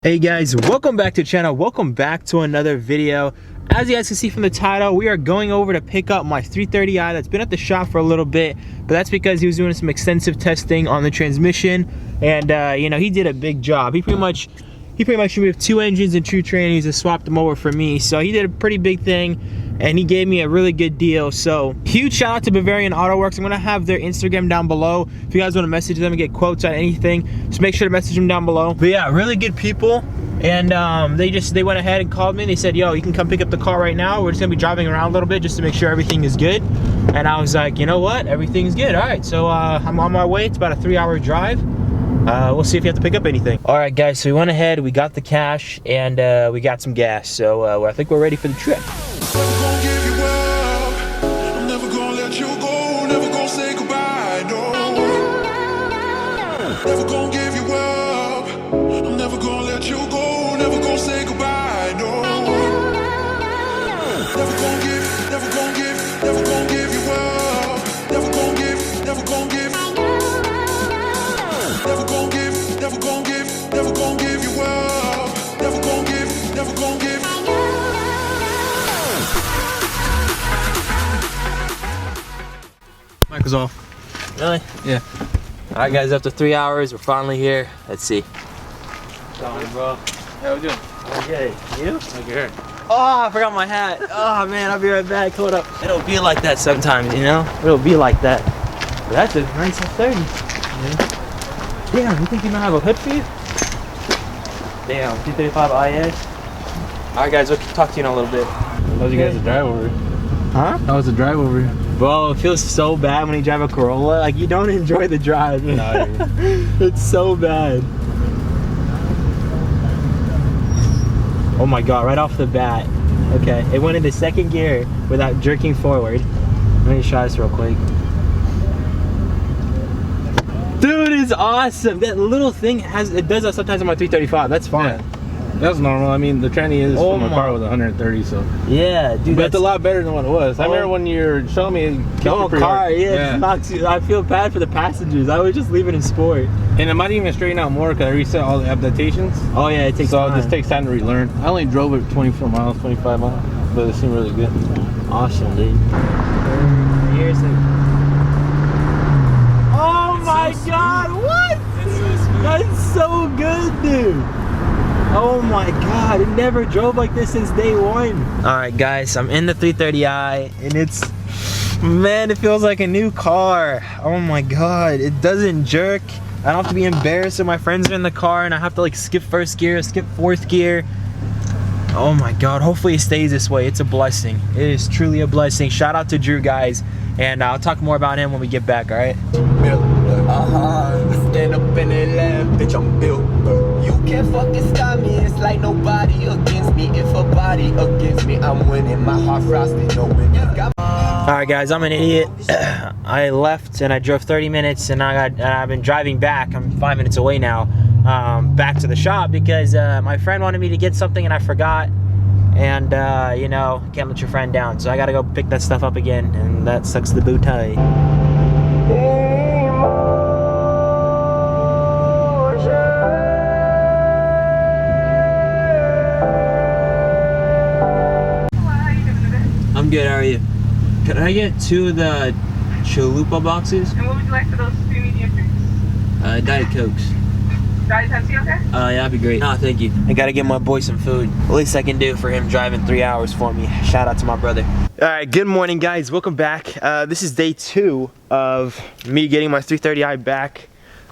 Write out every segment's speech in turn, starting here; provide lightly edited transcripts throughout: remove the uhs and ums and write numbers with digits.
Hey guys, welcome back to the channel. Welcome back to another video. As you guys can see from the title, we are going over to pick up my 330i that's been at the shop for a little bit, but that's because he was doing some extensive testing on the transmission, and you know, he did a big job. He pretty much removed 2 engines and 2 trannies and swapped them over for me. So he did a pretty big thing, and he gave me a really good deal. So huge shout out to Bavarian Auto Works. I'm gonna have their Instagram down below. If you guys want to message them and get quotes on anything, just make sure to message them down below. But yeah, really good people. And they went ahead and called me. They said, yo, you can come pick up the car right now. We're just gonna be driving around a little bit just to make sure everything is good. And I was like, you know what, everything's good. All right, so I'm on my way. It's about a 3-hour drive. We'll see if you have to pick up anything. All right, guys, so we went ahead, we got the cash, and we got some gas. So I think we're ready for the trip. Never gonna give you up. I'm never gonna let you go. Never gonna say goodbye, no. Never gonna give you up. Never gonna give. Never gonna give you up. Never gonna give. Mic was off. Really? Yeah. Alright guys, after 3 hours, we're finally here. Let's see. Sorry, bro. How we doing? Okay, you? Like your hair. Oh, I forgot my hat. Oh man, I'll be right back. Hold up. It'll be like that sometimes, you know? It'll be like that. But that's a nice 30. Damn, you think you don't have a hood for you? Damn, 235 IS. Alright guys, we'll talk to you in a little bit. How was you guys' drive over here? Huh? How was the drive over here? Bro, it feels so bad when you drive a Corolla. Like, you don't enjoy the drive. It's so bad. Oh my god, right off the bat. Okay, it went into second gear without jerking forward. Let me try this real quick. Dude, it's awesome. That little thing it does that sometimes on my 335. That's fine. Yeah. That's normal. I mean, the tranny is from a car with 130, so. Yeah, dude. But it's a lot better than what it was. I remember when you were showing me the whole car, yeah. I feel bad for the passengers. I would just leave it in sport. And it might even straighten out more because I reset all the adaptations. Oh yeah, it takes time. So it just takes time to relearn. I only drove it 24 miles, 25 miles, but it seemed really good. Awesome, dude. Here's the... Oh my god, what? That's so good, dude. Oh my god, it never drove like this since day one. Alright guys, I'm in the 330i and it's, man, it feels like a new car. Oh my god, it doesn't jerk. I don't have to be embarrassed when my friends are in the car and I have to like skip first gear, skip fourth gear. Oh my god, hopefully it stays this way. It's a blessing. It is truly a blessing. Shout out to Drew, guys, and I'll talk more about him when we get back, alright? Stand up in the lab, bitch, I'm built. You can't fucking stop me, it's like nobody against me. If a body against me, I'm winning. My heart frosted, no winning. Alright guys, I'm an idiot. I left and I drove 30 minutes and I've been driving back. I'm 5 minutes away now, back to the shop because my friend wanted me to get something and I forgot. And you know, can't let your friend down. So I gotta go pick that stuff up again, and that sucks the boot tie. I'm good, how are you? Can I get 2 of the chalupa boxes? And what would you like for those 2 medium drinks? Diet Cokes. Diet Pepsi, okay? Yeah, that'd be great. No, thank you. I gotta get my boy some food. The least I can do for him driving 3 hours for me. Shout out to my brother. Alright, good morning guys, welcome back. This is day 2 of me getting my 330i back.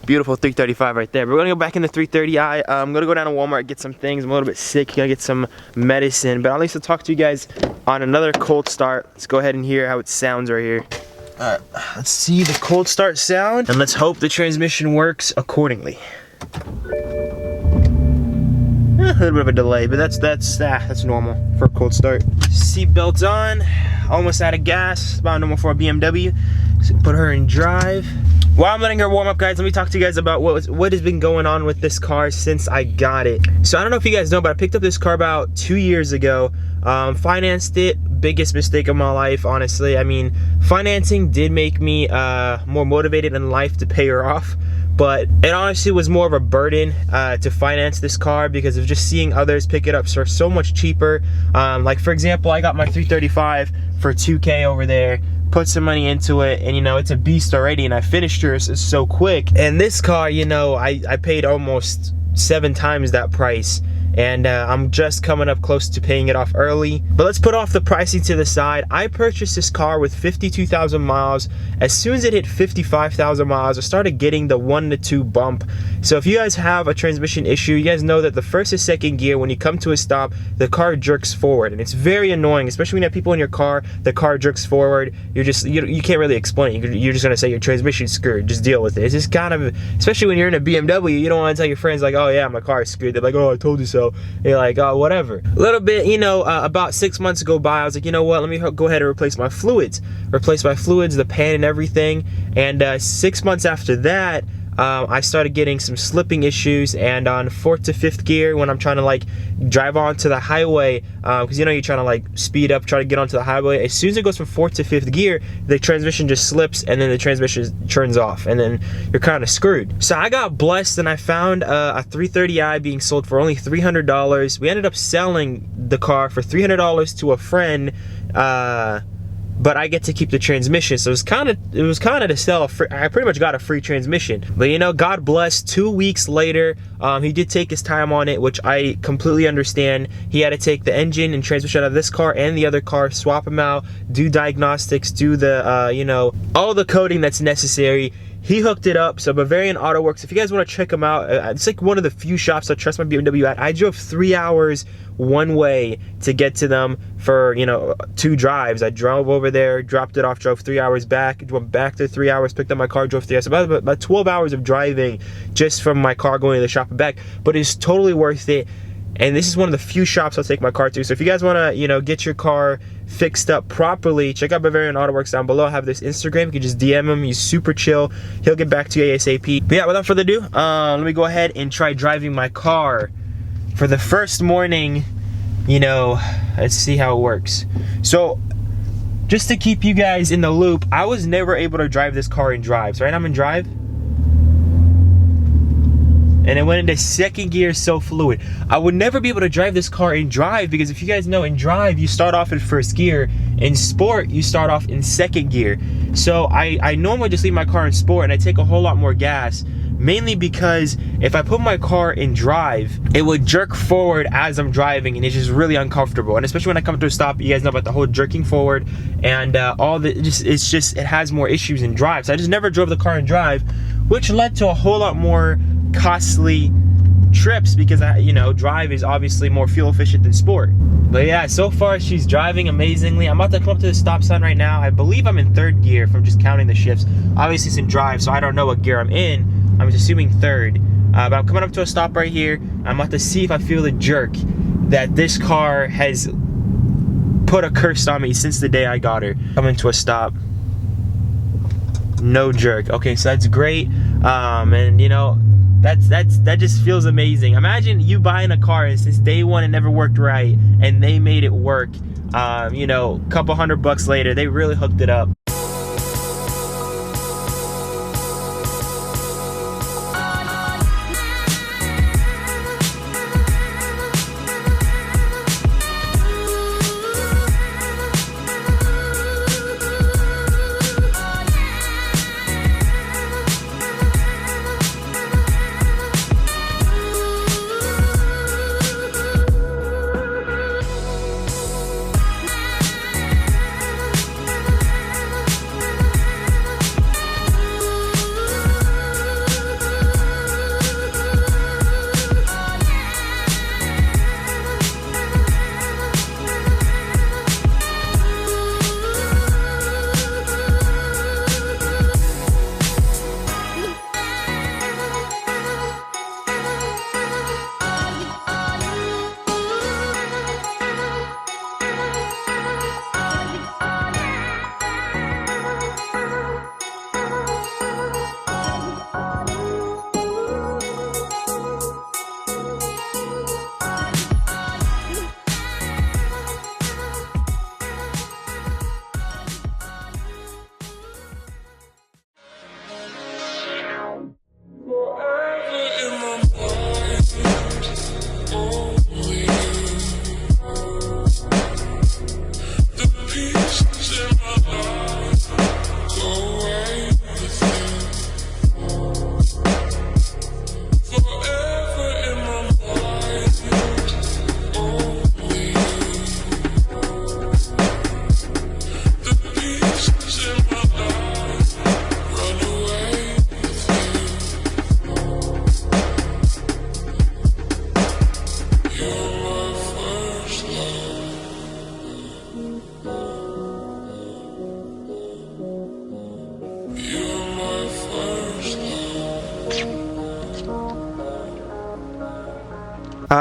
Beautiful 335 right there. We're gonna go back in the 330i. I'm gonna go down to Walmart, get some things. I'm a little bit sick, gonna get some medicine. But at least I'll talk to you guys on another cold start. Let's go ahead and hear how it sounds right here. Alright, let's see the cold start sound. And let's hope the transmission works accordingly. A little bit of a delay, but that's normal for a cold start. Seat belts on, almost out of gas, about normal for a BMW. So put her in drive. While I'm letting her warm up, guys, let me talk to you guys about what has been going on with this car since I got it. So I don't know if you guys know, but I picked up this car about 2 years ago. Financed it, biggest mistake of my life, honestly. I mean, financing did make me more motivated in life to pay her off. but it honestly was more of a burden to finance this car because of just seeing others pick it up for so much cheaper. Like for example, I got my 335 for 2K over there, put some money into it, and you know, it's a beast already, and I finished yours so quick. And this car, you know, I paid almost 7 times that price, and I'm just coming up close to paying it off early. But let's put off the pricing to the side. I purchased this car with 52,000 miles. As soon as it hit 55,000 miles, I started getting the 1 to 2 bump. So if you guys have a transmission issue, you guys know that the first and second gear, when you come to a stop, the car jerks forward, and it's very annoying, especially when you have people in your car. The car jerks forward. You're just you can't really explain it. You're just gonna say your transmission's screwed. Just deal with it. It's just kind of, especially when you're in a BMW, you don't want to tell your friends like, oh yeah, my car is screwed. They're like, oh, I told you so. You're like, oh, whatever. A little bit, you know, about 6 months go by, I was like, you know what, let me go ahead and replace my fluids, the pan and everything. And 6 months after that, I started getting some slipping issues, and on 4th to 5th gear, when I'm trying to like drive onto the highway, because you know, you're trying to like speed up, try to get onto the highway, as soon as it goes from 4th to 5th gear, the transmission just slips, and then the transmission turns off, and then you're kind of screwed. So I got blessed, and I found a 330i being sold for only $300. We ended up selling the car for $300 to a friend, but I get to keep the transmission. So it was kind of to sell a free, I pretty much got a free transmission. But you know, God bless, 2 weeks later, he did take his time on it, which I completely understand. He had to take the engine and transmission out of this car and the other car, swap them out, do diagnostics, do the, you know, all the coding that's necessary. He hooked it up. So Bavarian Auto Works, if you guys want to check them out, it's like one of the few shops I trust my BMW at. I drove 3 hours one way to get to them for, you know, 2 drives. I drove over there, dropped it off, drove 3 hours back, went back to 3 hours, picked up my car, drove 3 hours. So about 12 hours of driving just from my car going to the shop and back. But it's totally worth it. And this is one of the few shops I'll take my car to. So if you guys want to, you know, get your car fixed up properly, check out Bavarian Auto Works down below. I have this Instagram. You can just DM him. He's super chill. He'll get back to you ASAP. But yeah, without further ado, let me go ahead and try driving my car for the first morning. You know, let's see how it works. So just to keep you guys in the loop, I was never able to drive this car in drive. So right now I'm in drive, and it went into second gear, so fluid. I would never be able to drive this car in drive, because if you guys know, in drive you start off in first gear, in sport you start off in second gear. So I normally just leave my car in sport and I take a whole lot more gas, mainly because if I put my car in drive, it would jerk forward as I'm driving, and it's just really uncomfortable. And especially when I come to a stop, you guys know about the whole jerking forward and it has more issues in drive. So I just never drove the car in drive, which led to a whole lot more costly trips, because you know, drive is obviously more fuel efficient than sport. But yeah, so far she's driving amazingly. I'm about to come up to the stop sign right now. I believe I'm in third gear from just counting the shifts. Obviously it's in drive, so I don't know what gear I'm in. I'm assuming third, but I'm coming up to a stop right here. I'm about to see if I feel the jerk that this car has put a curse on me since the day I got her. Coming to a stop, no jerk. Okay, so that's great. And you know, that just feels amazing. Imagine you buying a car and since day one it never worked right, and they made it work. You know, a couple $100 later, they really hooked it up.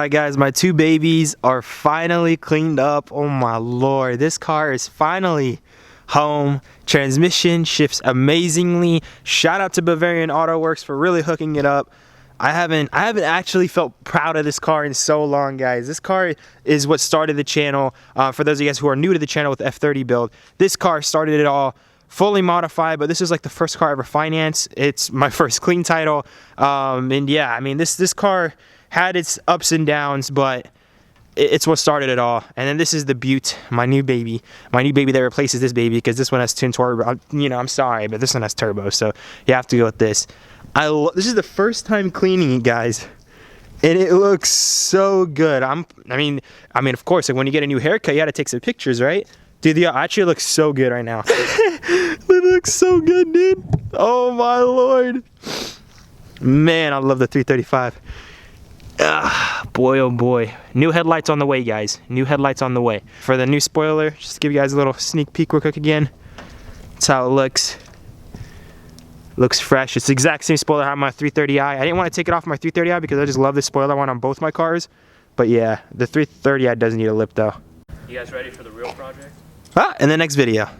Alright guys, my two babies are finally cleaned up. Oh my lord, this car is finally home. Transmission shifts amazingly. Shout out to Bavarian Auto Works for really hooking it up. I haven't actually felt proud of this car in so long, guys. This car is what started the channel. For those of you guys who are new to the channel with F30 build, this car started it all. Fully modified, but this is like the first car I ever financed. It's my first clean title. And yeah, I mean, this car had its ups and downs, but it's what started it all. And then this is the Butte, my new baby that replaces this baby, because this one has twin turbo. You know, I'm sorry, but this one has turbo, so you have to go with this. This is the first time cleaning it, guys, and it looks so good. I mean, of course, like when you get a new haircut, you got to take some pictures, right? Dude, it actually looks so good right now. It looks so good, dude. Oh my lord, man, I love the 335. Boy, oh boy. New headlights on the way, guys. New headlights on the way. For the new spoiler, just to give you guys a little sneak peek real quick again. That's how it looks. Looks fresh. It's the exact same spoiler I have on my 330i. I didn't want to take it off my 330i because I just love this spoiler one on both my cars. But yeah, the 330i does need a lip though. You guys ready for the real project? In the next video.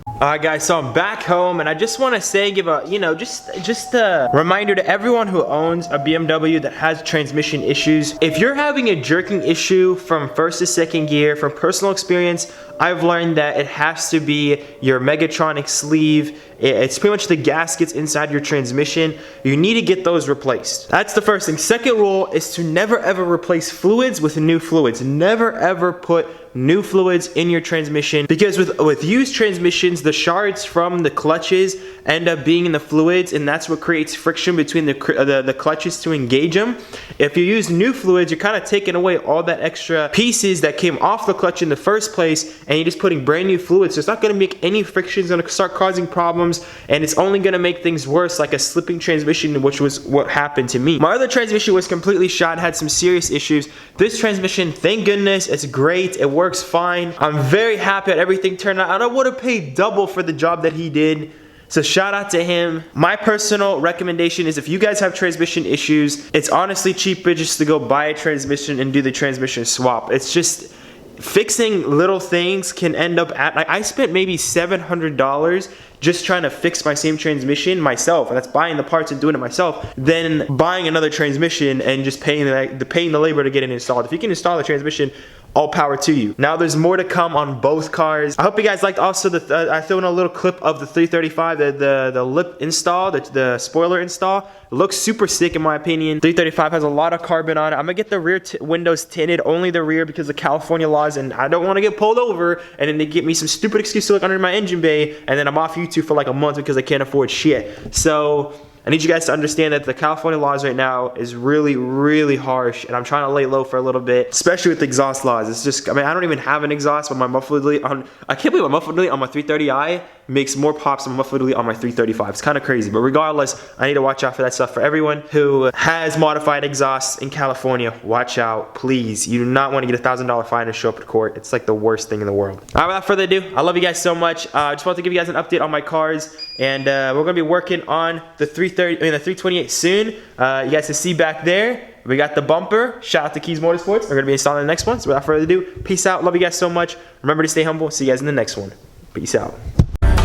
Alright guys, so I'm back home and I just want to say, give a, just a reminder to everyone who owns a BMW that has transmission issues. If you're having a jerking issue from first to second gear, from personal experience, I've learned that it has to be your Megatronic sleeve. It's pretty much the gaskets inside your transmission. You need to get those replaced. That's the first thing. Second rule is to never ever replace fluids with new fluids. Never ever put new fluids in your transmission, because with used transmissions, the shards from the clutches end up being in the fluids, and that's what creates friction between the clutches to engage them. If you use new fluids, you're kind of taking away all that extra pieces that came off the clutch in the first place, and you're just putting brand new fluids. So it's not going to make any friction. It's going to start causing problems, and it's only going to make things worse, like a slipping transmission, which was what happened to me. My other transmission was completely shot, had some serious issues. This transmission, thank goodness, it's great. It works fine. I'm very happy that everything turned out, and I would have paid double for the job that he did. So shout out to him. My personal recommendation is, if you guys have transmission issues, it's honestly cheaper just to go buy a transmission and do the transmission swap. It's just fixing little things can end up at, like, I spent maybe $700 just trying to fix my same transmission myself, and that's buying the parts and doing it myself, then buying another transmission and just paying the labor to get it installed. If you can install the transmission, all power to you. Now there's more to come on both cars. I hope you guys liked also I threw in a little clip of the 335, the lip install, the spoiler install. It looks super sick in my opinion. 335 has a lot of carbon on it. I'm gonna get the rear windows tinted, only the rear, because of California laws, and I don't want to get pulled over and then they give me some stupid excuse to look under my engine bay, and then I'm off YouTube for like a month because I can't afford shit. So I need you guys to understand that the California laws right now is really, really harsh, and I'm trying to lay low for a little bit, especially with the exhaust laws. It's just, I mean, I don't even have an exhaust, but my muffled delete I can't believe my muffled delete on my 330i makes more pops than my muffled delete on my 335. It's kind of crazy, but regardless, I need to watch out for that stuff. For everyone who has modified exhausts in California, watch out, please. You do not want to get a $1,000 fine and show up to court. It's like the worst thing in the world. All right, without further ado, I love you guys so much. I just want to give you guys an update on my cars, and we're gonna be working on the 328 soon. You guys can see back there, we got the bumper. Shout out to Keys Motorsports. We're gonna be installing the next one. So without further ado, peace out. Love you guys so much. Remember to stay humble. See you guys in the next one. Peace out.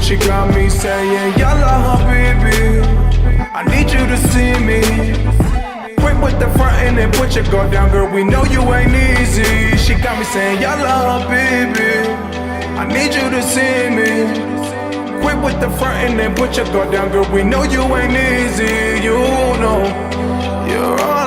She got me saying, yalla, baby, I need you to see me. Quick with the front and then put your guard down, girl, we know you ain't easy. She got me saying, yalla, baby, I need you to see me. Quick with the front and then put your guard down, girl, we know you ain't easy. You know, you're all